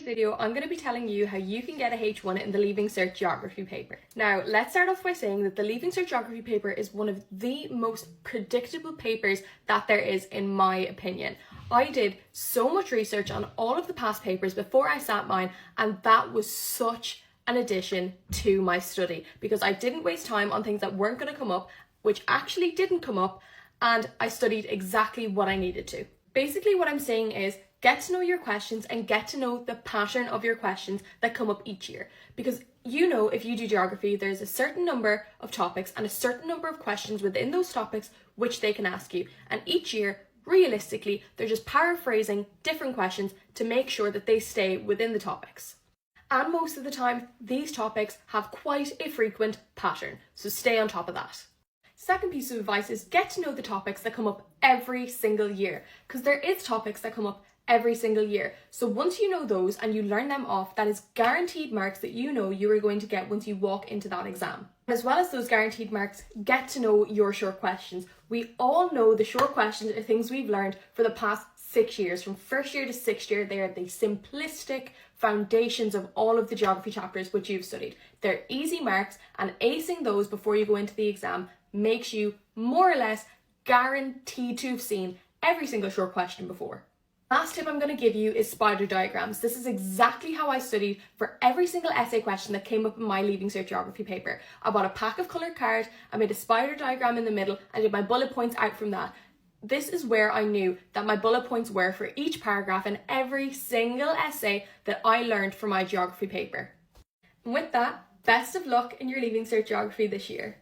video, I'm going to be telling you how you can get a H1 in the Leaving Cert Geography paper. Now, let's start off by saying that the Leaving Cert Geography paper is one of the most predictable papers that there is, in my opinion. I did so much research on all of the past papers before I sat mine, and that was such an addition to my study because I didn't waste time on things that weren't going to come up, which actually didn't come up, and I studied exactly what I needed to. Basically, what I'm saying is get to know your questions and get to know the pattern of your questions that come up each year. Because you know, if you do geography, there's a certain number of topics and a certain number of questions within those topics which they can ask you. And each year, realistically, they're just paraphrasing different questions to make sure that they stay within the topics. And most of the time, these topics have quite a frequent pattern, so stay on top of that. Second piece of advice is get to know the topics that come up every single year, because there is topics that come up every single year. So once you know those and you learn them off, that is guaranteed marks that you know you are going to get once you walk into that exam. As well as those guaranteed marks, get to know your short questions. We all know the short questions are things we've learned for the past 6 years. From first year to sixth year, they are the simplistic foundations of all of the geography chapters which you've studied. They're easy marks, and acing those before you go into the exam makes you more or less guaranteed to have seen every single short question before. Last tip I'm going to give you is spider diagrams. This is exactly how I studied for every single essay question that came up in my Leaving Cert Geography paper. I bought a pack of coloured cards, I made a spider diagram in the middle and did my bullet points out from that. This is where I knew that my bullet points were for each paragraph in every single essay that I learned for my geography paper. And with that, best of luck in your Leaving Cert Geography this year.